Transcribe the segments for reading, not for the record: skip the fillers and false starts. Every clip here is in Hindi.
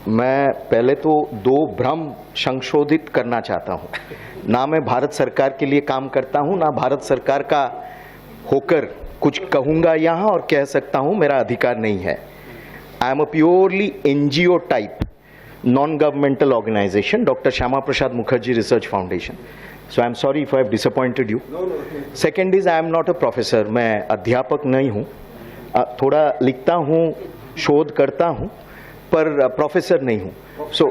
मैं पहले तो दो भ्रम संशोधित करना चाहता हूं। ना मैं भारत सरकार के लिए काम करता हूं, ना भारत सरकार का होकर कुछ कहूंगा यहां और कह सकता हूं, मेरा अधिकार नहीं है। I am a purely NGO type non governmental organisation, doctor Shyama Prasad Mukherjee research foundation. So I am sorry if I have disappointed you. Second is I am not a professor, मैं अध्यापक नहीं हूं। थोड़ा लिखता हूं, शोध करता हूं, पर प्रोफेसर नहीं हूं। सो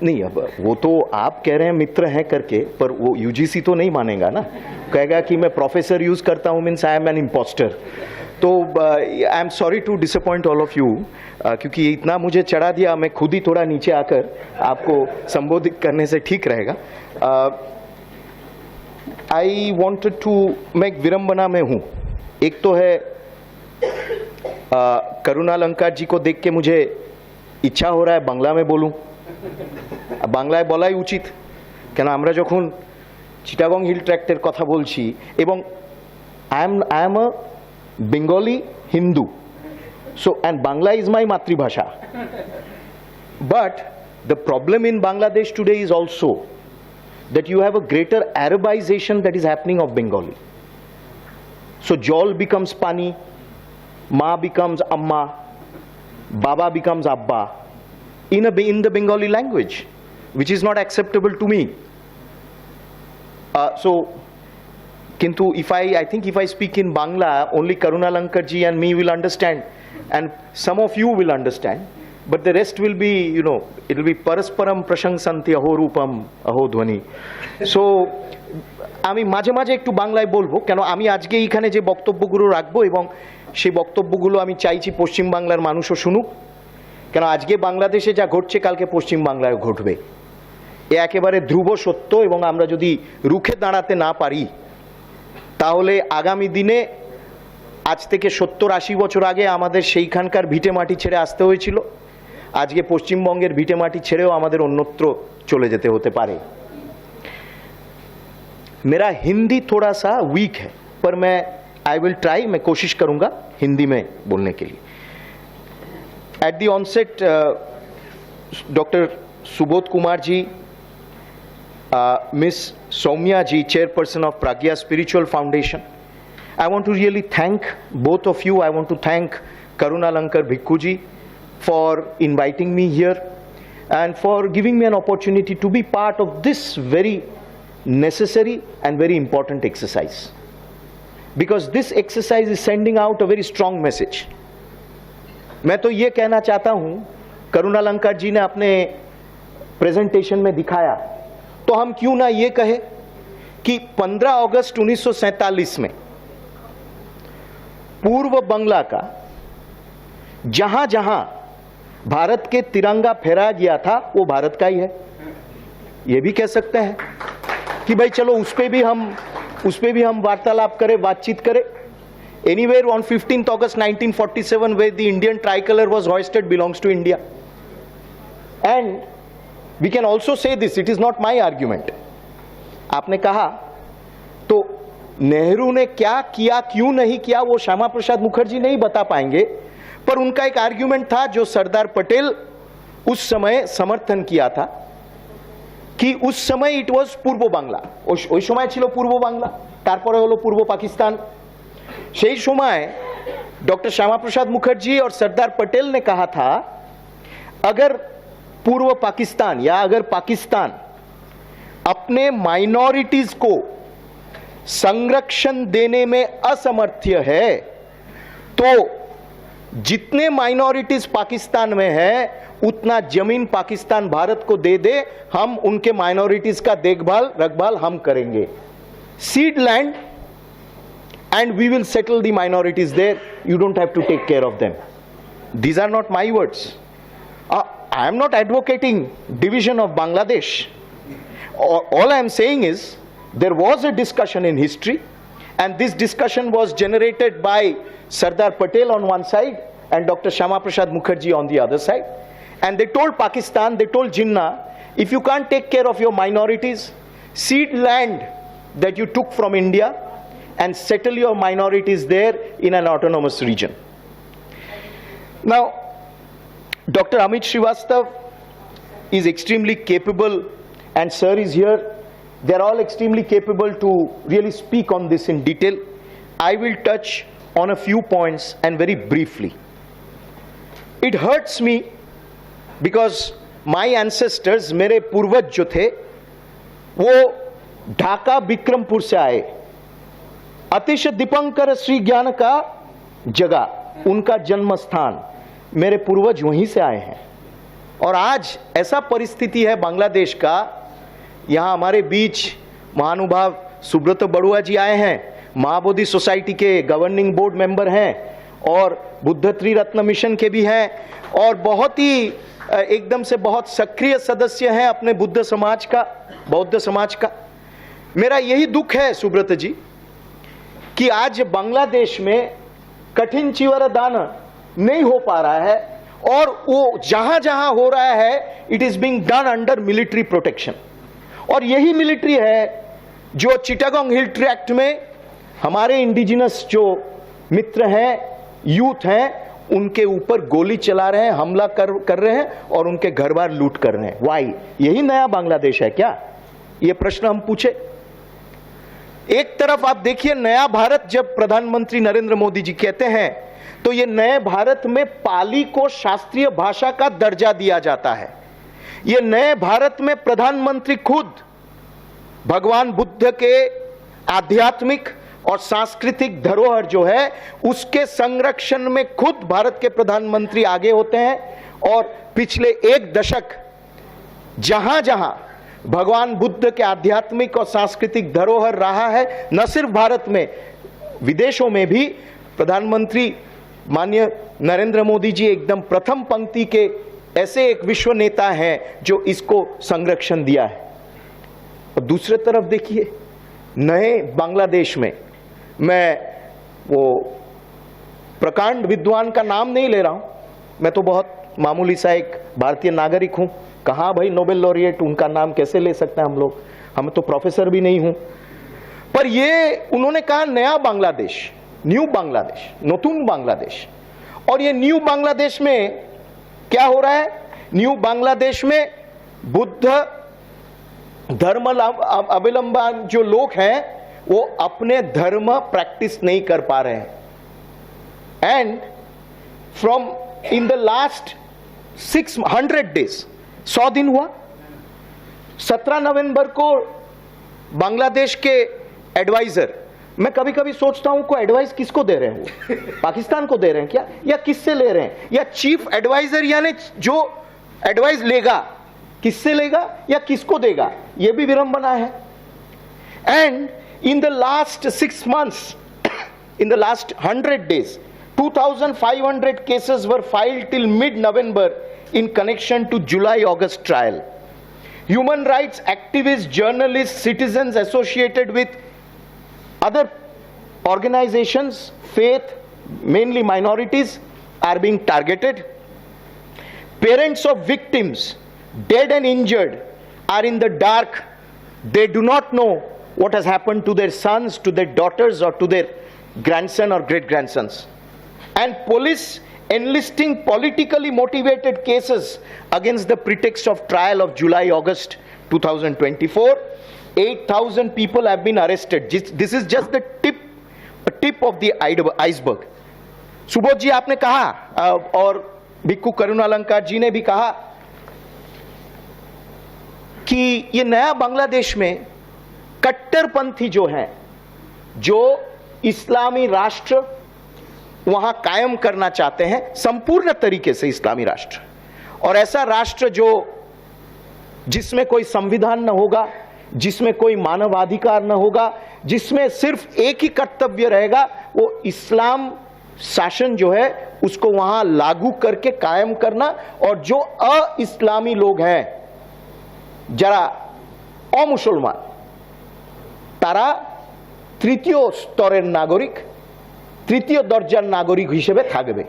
नहीं, अब वो तो आप कह रहे हैं मित्र हैं करके, पर वो यूजीसी तो नहीं मानेगा ना, कहेगा कि मैं प्रोफेसर यूज करता हूं means I am an impostor. तो I am sorry to disappoint all of you, क्योंकि इतना मुझे चढ़ा दिया, मैं खुद ही थोड़ा नीचे आकर आपको संबोधित करने से ठीक रहेगा। आई वॉन्टेड टू, मैं एक विरंबना में हूं। एक तो है करुणा अलंकार जी को देख के मुझे इच्छा हो रहा है बांग्ला में बोलूं। बांग्लाয় বলাই উচিত, কেন আমরা যখন চিটাগং হিল ট্র্যাক্টের কথা বলছি, এবং I am a Bengali Hindu, so and Bangla is my মাতৃভাষা. But the problem in Bangladesh today is also that you have a greater Arabization that is happening of Bengali. So jol becomes pani, Ma becomes Amma, Baba becomes Abba in the Bengali language, which is not acceptable to me. So, kintu I think if I speak in Bangla, only Karuna Lankar ji and me will understand, and some of you will understand, but the rest will be, you know, it will be parasparam prashangsanti aho rupam aho dhwani. So আমি মাঝে মাঝে একটু বাংলায় বলবো, কেন আমি আজকে এইখানে যে বক্তব্যগুলো রাখবো এবং সেই বক্তব্যগুলো আমি চাইছি পশ্চিম বাংলার মানুষও শুনুক, কেন আজকে বাংলাদেশে যা ঘটছে কালকে পশ্চিম বাংলায় ঘটবে, এ একেবারে ধ্রুব সত্য। এবং আমরা যদি রুখে দাঁড়াতে না পারি, তাহলে আগামী দিনে, আজ থেকে 70-80 বছর আগে আমাদের সেইখানকার ভিটে মাটি ছেড়ে আসতে হয়েছিল, আজকে পশ্চিমবঙ্গের ভিটে মাটি ছেড়েও আমাদের অন্যত্র চলে যেতে হতে পারে। मेरा हिंदी थोड़ा सा वीक है, पर मैं आई विल ट्राई, मैं कोशिश करूंगा हिंदी में बोलने के लिए। At the onset, doctor Subodh Kumar ji, miss Saumya ji, chairperson of Pragya spiritual foundation, I want to really thank both of you. I want to thank Karuna Lankar Bhikkhu ji for inviting me here and for giving me an opportunity to be part of this very necessary and very important exercise, because this exercise is sending out a very strong message. मैं तो ये कहना चाहता हूं, करुणा अलंकार जी ने अपने प्रेजेंटेशन में दिखाया, तो हम क्यों ना ये कहे कि 15 अगस्त 1947 में पूर्व बंगला का जहां जहां भारत के तिरंगा फहराया गया था वो भारत का ही है। ये भी कह सकते हैं कि भाई चलो उस पे भी हम वार्तालाप करें, बातचीत करें। Anywhere on 15th August 1947 where the Indian tricolor was hoisted belongs to India. And we can also say this, it is not my argument. आपने कहा तो नेहरू ने क्या किया, क्यों नहीं किया, वो श्यामा प्रसाद मुखर्जी नहीं बता पाएंगे, पर उनका एक आर्ग्यूमेंट था जो सरदार पटेल उस समय समर्थन किया था, कि उस समय इट वाज पूर्व बांग्ला, ওই সময় ছিল পূর্ব বাংলা, তারপরে হলো পূর্ব পাকিস্তান। সেই সময় डॉक्टर श्यामा प्रसाद मुखर्जी और सरदार पटेल ने कहा था, अगर पूर्व पाकिस्तान या अगर पाकिस्तान अपने माइनॉरिटीज को संरक्षण देने में असमर्थ्य है, तो जितने माइनॉरिटीज पाकिस्तान में है उतना जमीन पाकिस्तान भारत को दे दे, हम उनके माइनॉरिटीज का देखभाल रखभाल हम करेंगे। Seed land and we will settle the minorities there, you don't have to take care of them. These are not my words. I am not advocating division of Bangladesh. All I am saying is there was a discussion in history, and this discussion was generated by Sardar Patel on one side and Dr. Shama Prasad Mukherjee on the other side, and they told Pakistan, they told Jinnah, if you can't take care of your minorities, cede land that you took from India and settle your minorities there in an autonomous region. Now, Dr. Amit Srivastav is extremely capable, and sir is here. They are all extremely capable to really speak on this in detail. I will touch on a few points and very briefly. It hurts me because my ancestors, मेरे पूर्वज जो थे, वो ढाका बिक्रमपुर से आए. अतिश दीपंकर श्री ज्ञान का जगह, उनका जन्म स्थान, मेरे पूर्वज वहीं से आए हैं. और आज ऐसा परिस्थिति है बांग्लादेश का, यहाँ हमारे बीच महानुभाव सुब्रत बड़ुआ जी आए हैं, महाबोधि सोसाइटी के गवर्निंग बोर्ड मेंबर हैं और बुद्ध त्रिरत्न मिशन के भी हैं, और बहुत ही एकदम से बहुत सक्रिय सदस्य हैं अपने बुद्ध समाज का, बौद्ध समाज का. मेरा यही दुख है सुब्रत जी कि आज बांग्लादेश में कठिन चिवर दान नहीं हो पा रहा है, और वो जहां जहां हो रहा है it is being done under military protection. और यही मिलिट्री है जो चिटागोंग हिल ट्रैक्ट में हमारे इंडिजिनस जो मित्र हैं, यूथ हैं, उनके ऊपर गोली चला रहे हैं, हमला कर रहे हैं और उनके घर बार लूट कर रहे हैं. वाई? यही नया बांग्लादेश है क्या? ये प्रश्न हम पूछे. एक तरफ आप देखिए, नया भारत जब प्रधानमंत्री नरेंद्र मोदी जी कहते हैं तो ये नए भारत में पाली को शास्त्रीय भाषा का दर्जा दिया जाता है. ये नए भारत में प्रधानमंत्री खुद भगवान बुद्ध के आध्यात्मिक और सांस्कृतिक धरोहर जो है उसके संरक्षण में खुद भारत के प्रधानमंत्री आगे होते हैं. और पिछले एक दशक जहां जहां भगवान बुद्ध के आध्यात्मिक और सांस्कृतिक धरोहर रहा है, न सिर्फ भारत में, विदेशों में भी प्रधानमंत्री माननीय नरेंद्र मोदी जी एकदम प्रथम पंक्ति के ऐसे एक विश्व नेता हैं जो इसको संरक्षण दिया है. और दूसरी तरफ देखिए, नए बांग्लादेश में, मैं वो प्रकांड विद्वान का नाम नहीं ले रहा हूं, मैं तो बहुत मामूली सा एक भारतीय नागरिक हूं. कहां भाई नोबेल लॉरिएट, उनका नाम कैसे ले सकते हैं हम लोग? हम तो प्रोफेसर भी नहीं हूं. पर ये उन्होंने कहा नया बांग्लादेश, न्यू बांग्लादेश, नतून बांग्लादेश. और ये न्यू बांग्लादेश में क्या हो रहा है? न्यू बांग्लादेश में बुद्ध धर्म अवलंबन जो लोग हैं वो अपने धर्म प्रैक्टिस नहीं कर पा रहे हैं. And from in the last 600 days, 100 दिन हुआ, 17 नवंबर को बांग्लादेश के एडवाइजर, मैं कभी कभी सोचता हूं को एडवाइस किसको दे रहे हैं वो? पाकिस्तान को दे रहे हैं क्या, या किससे ले रहे हैं? या चीफ एडवाइजर यानी जो एडवाइस लेगा किससे लेगा या किसको देगा, यह भी विडंबना है. And in the last 6 months, in the last 100 days, 2,500 cases were filed till mid-November in connection to July-August trial. Human rights activists, journalists, citizens associated with other organizations, faith, mainly minorities, are being targeted. Parents of victims, dead and injured, are in the dark. They do not know what has happened to their sons, to their daughters, or to their grandson or great-grandsons. And police enlisting politically motivated cases against the pretext of trial of July-August 2024. 8,000 people have been arrested. This is just the tip of the iceberg. Subodh ji आपने कहा और भिक्खु करुणालंकार जी ने भी कहा कि ये नया बांग्लादेश में कट्टरपंथी जो हैं, जो इस्लामी राष्ट्र वहां कायम करना चाहते हैं, संपूर्ण तरीके से इस्लामी राष्ट्र, और ऐसा राष्ट्र जो जिसमें कोई संविधान न होगा, जिसमें कोई मानवाधिकार न होगा, जिसमें सिर्फ एक ही कर्तव्य रहेगा, वो इस्लाम शासन जो है उसको वहां लागू करके कायम करना. और जो अ-इस्लामी लोग हैं, जरा अमुसलमान, तारा তৃতীয় স্তরের নাগরিক, তৃতীয় দরজার নাগরিক হিসেবে থাকবে.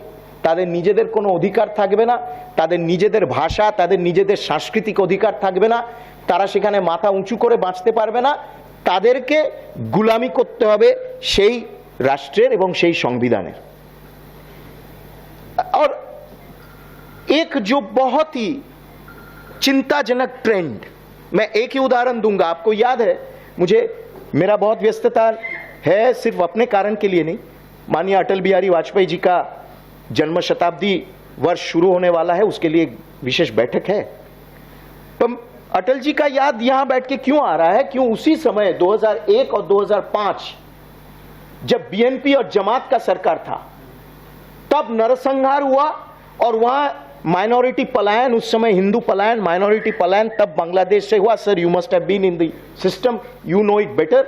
তাদের নিজেদের কোনো অধিকার থাকবে না, তাদের নিজেদের ভাষা, তাদের নিজেদের সাংস্কৃতিক অধিকার থাকবে না, তারা সেখানে মাথা উঁচু করে বাঁচতে পারবে না. তাদেরকে গোলামি করতে হবে সেই রাষ্ট্রের এবং সেই সংবিধানের. और एक जो बहुत ही चिंताजनक ट्रेंड, मैं एक ही उदाहरण दूंगा। आपको याद है, मेरा बहुत व्यस्तता है, सिर्फ अपने कारण के लिए नहीं, माननीय अटल बिहारी वाजपेयी जी का जन्म शताब्दी वर्ष शुरू होने वाला है, उसके लिए एक विशेष बैठक है। तो अटल जी का याद यहां बैठ के क्यों आ रहा है? क्यों उसी समय 2001 और 2005 जब बीएनपी और जमात का सरकार था, तब नरसंहार हुआ और वहां माइनॉरिटी पलायन, उस समय हिंदू पलायन, माइनॉरिटी पलायन तब बांग्लादेश से हुआ। Sir, you must have been in the system, you know it better.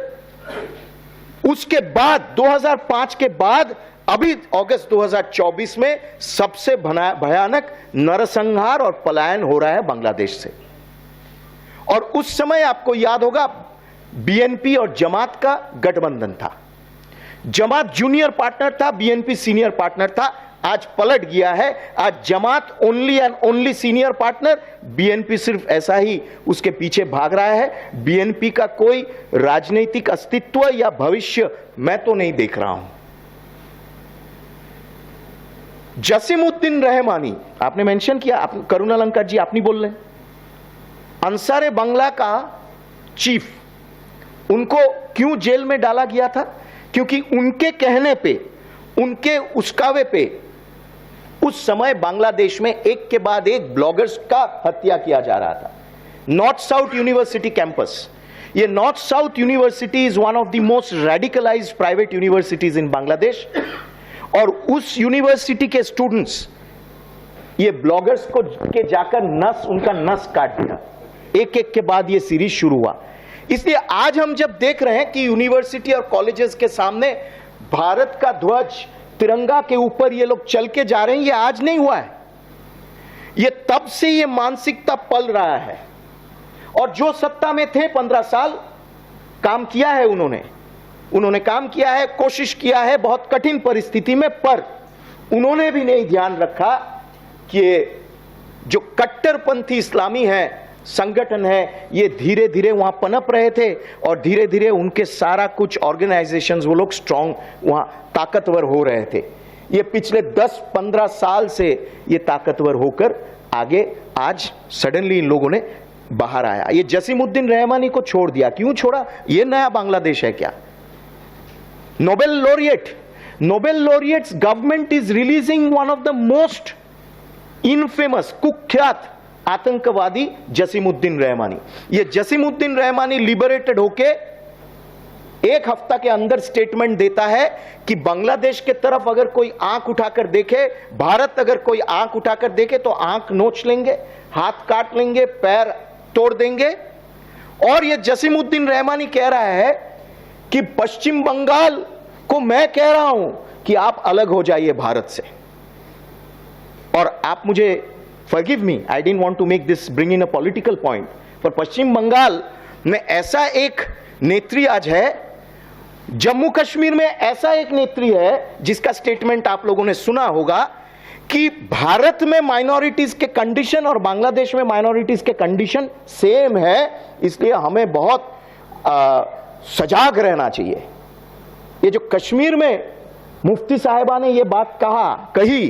उसके बाद 2005 के बाद अभी अगस्त 2024 में सबसे भयानक नरसंहार और पलायन हो रहा है बांग्लादेश से। और उस समय आपको याद होगा, बीएनपी और जमात का गठबंधन था। जमात जूनियर पार्टनर था, बीएनपी सीनियर पार्टनर था। आज पलट गया है, आज Jamaat only and only senior partner, BNP सिर्फ ऐसा ही उसके पीछे भाग रहा है। बीएनपी का कोई राजनीतिक अस्तित्व या भविष्य मैं तो नहीं देख रहा हूं। जसीमुद्दीन रहमानी आपने मेंशन किया, करुण अलंकार जी आप नहीं बोल रहे। अंसारे बंगला का चीफ, उनको क्यों जेल में डाला गया था? क्योंकि उनके कहने पे, उनके उस्कावे पे उस समय बांग्लादेश में एक के बाद एक ब्लॉगर्स का हत्या किया जा रहा था। नॉर्थ साउथ यूनिवर्सिटी कैंपस, ये north south university is one of the most radicalised private universities in Bangladesh, और उस यूनिवर्सिटी के स्टूडेंट्स ये ब्लॉगर्स को के जाकर उनका नस काट दिया। एक एक के बाद ये सीरीज शुरू हुआ। इसलिए आज हम जब देख रहे हैं कि यूनिवर्सिटी और कॉलेजेस के सामने भारत का ध्वज, तिरंगा के ऊपर ये लोग चल के जा रहे हैं, ये आज नहीं हुआ है, ये तब से ये मानसिकता पल रहा है। और जो सत्ता में थे 15 साल, काम किया है उन्होंने काम किया है, कोशिश किया है बहुत कठिन परिस्थिति में, पर उन्होंने भी नहीं ध्यान रखा कि जो कट्टरपंथी इस्लामी है संगठन है, ये धीरे धीरे वहां पनप रहे थे और धीरे धीरे उनके सारा कुछ ऑर्गेनाइजेशंस, वो लोग स्ट्रांग, वहां ताकतवर हो रहे थे। ये पिछले 10-15 साल से ये ताकतवर होकर आगे आज सडनली इन लोगों ने बाहर आया। ये जसीमुद्दीन रहमानी को छोड़ दिया, क्यों छोड़ा? ये नया बांग्लादेश है क्या? Nobel laureates government is releasing one of the most infamous, कुख्यात आतंकवादी जसीमुद्दीन रहमानी। ये जसीमुद्दीन रहमानी लिबरेटेड होके एक हफ्ता के अंदर स्टेटमेंट देता है कि बांग्लादेश के तरफ अगर कोई आंख उठाकर देखे, भारत अगर कोई आंख उठाकर देखे तो आंख नोच लेंगे, हाथ काट लेंगे, पैर तोड़ देंगे। और ये जसीमुद्दीन रहमानी कह रहा है कि पश्चिम बंगाल को मैं कह रहा हूं कि आप अलग हो जाइए भारत से। और आप मुझे forgive me, I didn't want to make this, bring in a political point, पर पश्चिम बंगाल में ऐसा एक नेत्री आज है, जम्मू कश्मीर में ऐसा एक नेत्री है जिसका स्टेटमेंट आप लोगों ने सुना होगा कि भारत में माइनॉरिटीज के कंडीशन और बांग्लादेश में माइनॉरिटीज के कंडीशन सेम है, इसलिए हमें बहुत सजाग रहना चाहिए। ये जो कश्मीर में मुफ्ती साहिबा ने ये बात कही,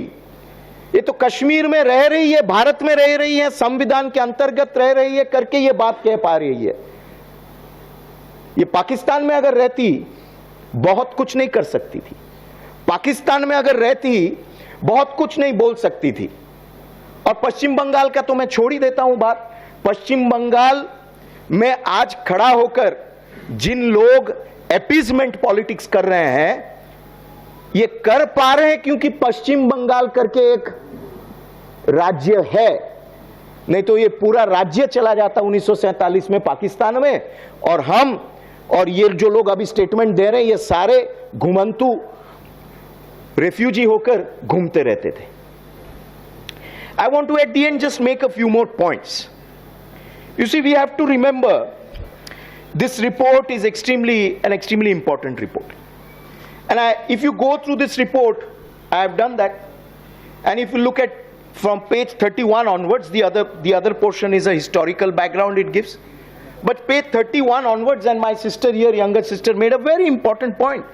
ये तो कश्मीर में रह रही है, भारत में रह रही है, संविधान के अंतर्गत रह रही है करके ये बात कह पा रही है। ये पाकिस्तान में अगर रहती बहुत कुछ नहीं कर सकती थी, पाकिस्तान में अगर रहती बहुत कुछ नहीं बोल सकती थी। और पश्चिम बंगाल का तो मैं छोड़ ही देता हूं बात। पश्चिम बंगाल में आज खड़ा होकर जिन लोग अपीजमेंट पॉलिटिक्स कर रहे हैं, ये कर पा रहे हैं क्योंकि पश्चिम बंगाल करके एक राज्य है, नहीं तो ये पूरा राज्य चला जाता 1947 में पाकिस्तान में। और ये जो लोग अभी स्टेटमेंट दे रहे हैं, ये सारे घुमंतु रेफ्यूजी होकर घूमते रहते थे। I want to at the end just make a few more points. You see, we have to remember this report is an extremely important report, and if you go through this report, I have done that, and if you look at from page 31 onwards, the other portion is a historical background it gives, but page 31 onwards, and my sister here, younger sister, made a very important point.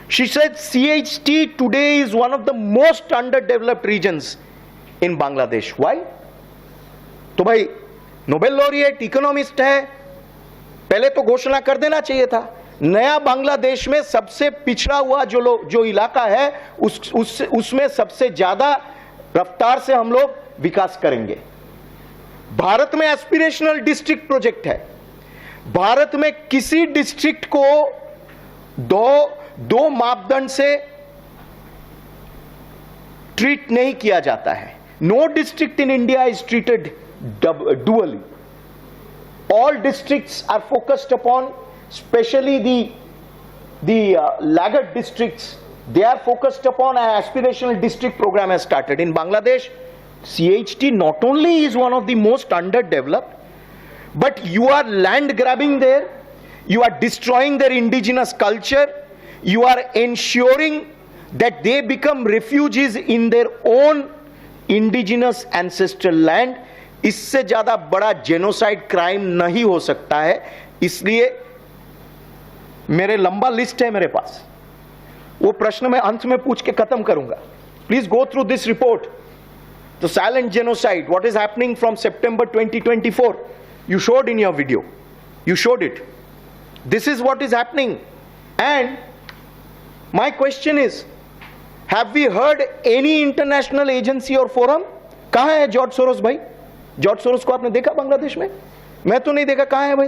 She said CHT today is one of the most underdeveloped regions in Bangladesh. Why? तो भाई नोबेल लॉरिएट इकोनॉमिस्ट है, पहले तो घोषणा कर देना चाहिए था। नया बांग्लादेश में सबसे पिछड़ा हुआ जो इलाका है उसमें सबसे ज्यादा रफ्तार से हम लोग विकास करेंगे। भारत में एस्पिरेशनल डिस्ट्रिक्ट प्रोजेक्ट है। भारत में किसी डिस्ट्रिक्ट को दो मापदंड से ट्रीट नहीं किया जाता है। No district in India is treated dually. All districts are focused upon, especially the laggard districts. They are focused upon an aspirational district program has started in Bangladesh. CHT not only is one of the most underdeveloped, but you are land grabbing there. You are destroying their indigenous culture. You are ensuring that they become refugees in their own indigenous ancestral land. इससे ज्यादा बड़ा जेनोसाइड क्राइम नहीं हो सकता है। इसलिए मेरे लंबा लिस्ट है मेरे पास, वो प्रश्न मैं अंत में पूछ के खत्म करूंगा। Please go through this report, the silent genocide, what is happening from September 2024। You showed in your video, you showed it. This is what is happening and my question is, have we heard any international agency और फोरम? कहां है जॉर्ज सोरोस भाई? जॉर्ज सोरोस को आपने देखा बांग्लादेश में? मैं तो नहीं देखा। कहां है भाई?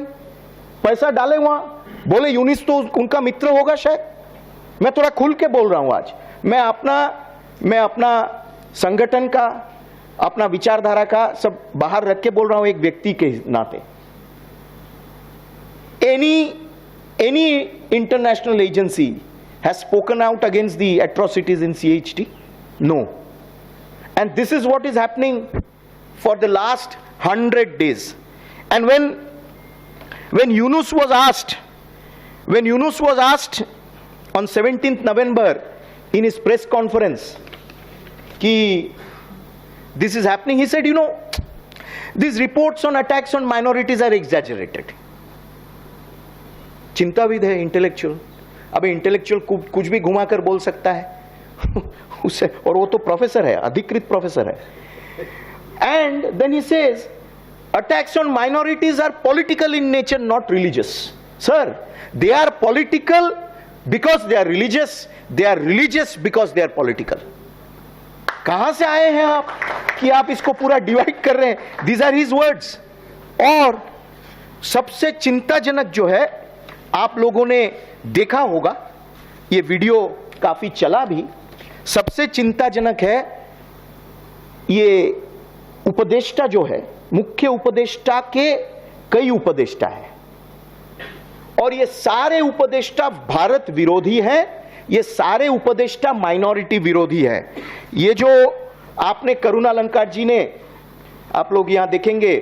पैसा डाले वहां, बोले यूनिस तो उनका मित्र होगा शायद। मैं थोड़ा खुल के बोल रहा हूं आज। मैं अपना संगठन का, अपना विचारधारा का सब बाहर रख के बोल रहा हूं एक व्यक्ति के नाते। Any international agency has spoken out against the atrocities in CHT? No. And this is what is happening for the last 100 days. And when Yunus was asked on 17th November in his press conference ki this is happening, he said, you know, these reports on attacks on minorities are exaggerated. चिंताविद है, इंटेलेक्चुअल। अब इंटेलेक्चुअल कुछ भी घुमाकर बोल सकता है उसे, और वो तो प्रोफेसर है, अधिकृत प्रोफेसर है। And then he says, attacks on minorities are political in nature, not religious. Sir, they are political because they are religious. They are religious because they are political. कहां से आए हैं आप कि आप इसको पूरा डिवाइड कर रहे हैं? These are his words. और सबसे चिंताजनक जो है, आप लोगों ने देखा होगा, ये वीडियो काफी चला भी, सबसे चिंताजनक है ये उपदेष्टा जो है, मुख्य उपदेष्टा के कई उपदेष्टा है, और ये सारे उपदेष्टा भारत विरोधी हैं। ये सारे उपदेष्टा माइनॉरिटी विरोधी है। ये जो आपने करुणा अलंकार जी ने, आप लोग यहां देखेंगे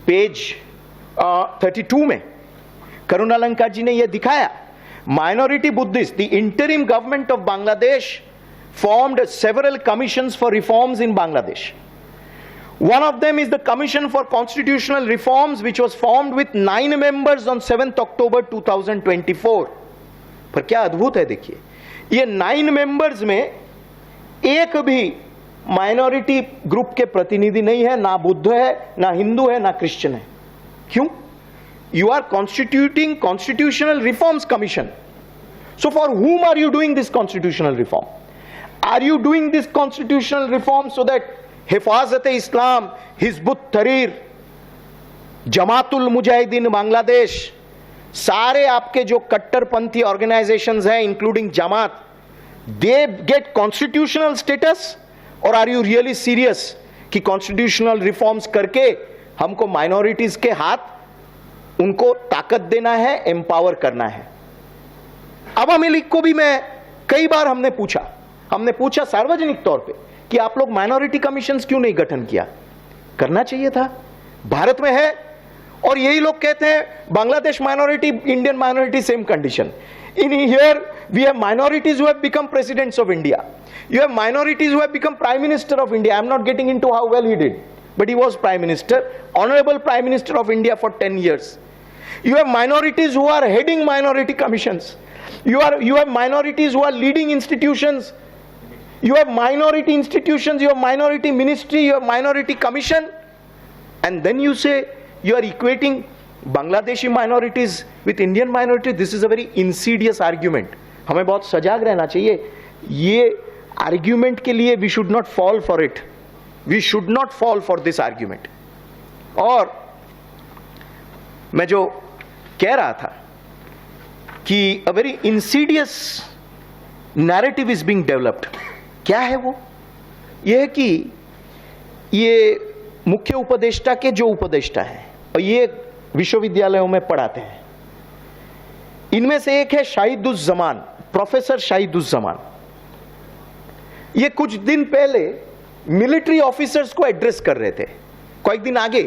पेज 32 में करुणा अलंकार जी ने यह दिखाया, minority Buddhist, the interim government of Bangladesh formed several commissions for reforms in Bangladesh. One of them is the Commission for Constitutional Reforms, which was formed with 9 members on 7th October 2024. पर क्या अद्भुत है देखिए, ये 9 मेंबर्स में एक भी माइनॉरिटी ग्रुप के प्रतिनिधि नहीं है, ना बुद्ध है, ना हिंदू है, ना क्रिश्चियन है। क्यों? You are constituting Constitutional Reforms Commission. So for whom are you doing this constitutional reform? Are you doing this constitutional reform so that Hifazat-e-Islam, Hizb ut-Tahrir, Jamatul Mujahideen Bangladesh, सारे आपके जो कट्टरपंथी ऑर्गेनाइजेशंस हैं including Jamaat, they get constitutional status? और आर यू रियली सीरियस कि कॉन्स्टिट्यूशनल रिफॉर्म्स करके हमको माइनॉरिटीज के हाथ उनको ताकत देना है, एम्पावर करना है? अवामी लीग को भी मैं कई बार हमने पूछा सार्वजनिक तौर पे कि आप लोग माइनॉरिटी कमीशंस क्यों नहीं गठन किया? करना चाहिए था, भारत में है। और यही लोग कहते हैं Bangladesh minority, Indian minority same condition. In here we have minorities who have become presidents of India. You have minorities who have become prime minister of India. I am not getting into how well he did, but he was prime minister, honorable prime minister of India for 10 years. You have minorities who are heading minority commissions. You have minorities who are leading institutions You have minority institutions, you have minority ministry, you have minority commission, and then you say you are equating Bangladeshi minorities with Indian minorities. This is a very insidious argument. हमें बहुत सजाग रहना चाहिए. ये argument के लिए we should not fall for it. We should not fall for this argument. और मैं जो कह रहा था कि a very insidious narrative is being developed. क्या है वो? ये है कि ये मुख्य उपदेष्टा के जो उपदेष्टा हैं और ये विश्वविद्यालयों में पढ़ाते हैं, इनमें से एक है शाहिदुज़्ज़मान, प्रोफेसर शाहिदुज़्ज़मान. ये कुछ दिन पहले मिलिट्री ऑफिसर्स को एड्रेस कर रहे थे. কয়েকদিন আগে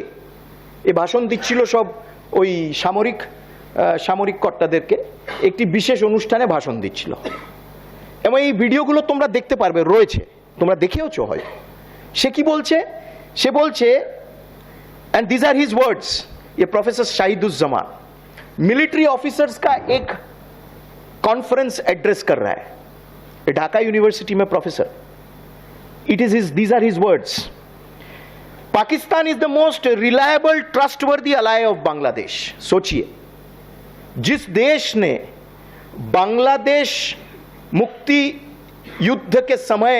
এই ভাষণ দিচ্ছিল সব ওই সামরিক কর্তাদেরকে, একটি বিশেষ অনুষ্ঠানে ভাষণ দিচ্ছিল. এবং এই ভিডিওগুলো তোমরা দেখতে পারবে, রয়েছে, তোমরা দেখেওছো হয়. সে কি বলছে? সে বলছে, and these are his words, ये प्रोफेसर शाहिदुज़्ज़मान मिलिट्री ऑफिसर्स का एक कॉन्फ्रेंस एड्रेस कर रहा है ढाका यूनिवर्सिटी में professor. It is these are his words. Pakistan is the most reliable trustworthy ally of Bangladesh. सोचिए, जिस देश ने बांग्लादेश मुक्ति युद्ध के समय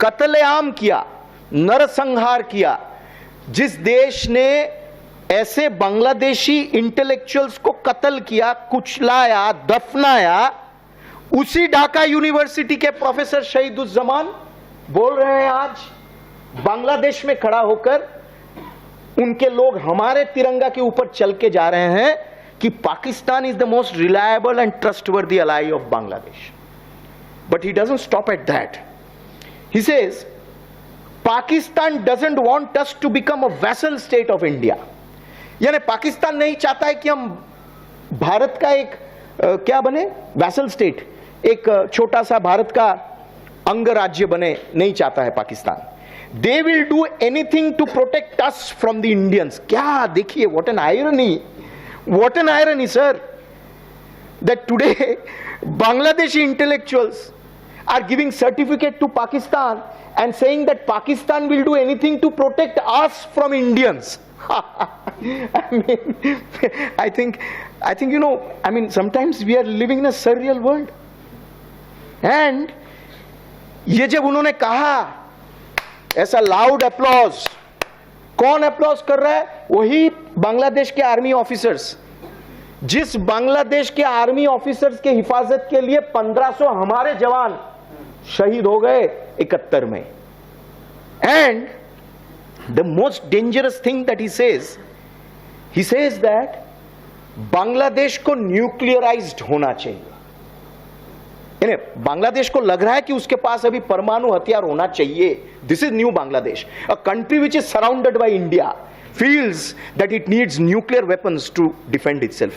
कत्लेआम किया, नरसंहार किया, जिस देश ने ऐसे बांग्लादेशी इंटेलेक्चुअल्स को कत्ल किया, कुचलाया, दफनाया, उसी ढाका यूनिवर्सिटी के प्रोफेसर शाहिदुज़्ज़मान बोल रहे हैं आज बांग्लादेश में खड़ा होकर, उनके लोग हमारे तिरंगा के ऊपर चल के जा रहे हैं कि Pakistan is the most reliable and trustworthy ally of Bangladesh. But he doesn't stop at that. He says, Pakistan doesn't want us to become a vassal state of India. यानी पाकिस्तान नहीं चाहता है कि हम भारत का एक क्या बने, वैसल स्टेट, एक छोटा सा भारत का अंग राज्य बने, नहीं चाहता है Pakistan. They will do anything to protect us from the Indians. क्या देखिए, what an irony, what an irony, sir, that today Bangladeshi intellectuals are giving certificate to Pakistan and saying that Pakistan will do anything to protect us from Indians. I mean, I think, you know, I mean, sometimes we are living in a surreal world. And ये जब उन्होंने कहा, ऐसा लाउड अप्लॉज, कौन अप्लॉज कर रहा है? वही बांग्लादेश के आर्मी ऑफिसर्स. जिस बांग्लादेश के आर्मी ऑफिसर्स के हिफाजत के लिए 1500 हमारे जवान शहीद हो गए 71 में. And the most dangerous thing that he says that Bangladesh को न्यूक्लियराइज्ड होना चाहिए. यानी बांग्लादेश को लग रहा है कि उसके पास अभी परमाणु हथियार होना चाहिए. This is new Bangladesh, a country which is surrounded by India feels that it needs nuclear weapons to defend itself.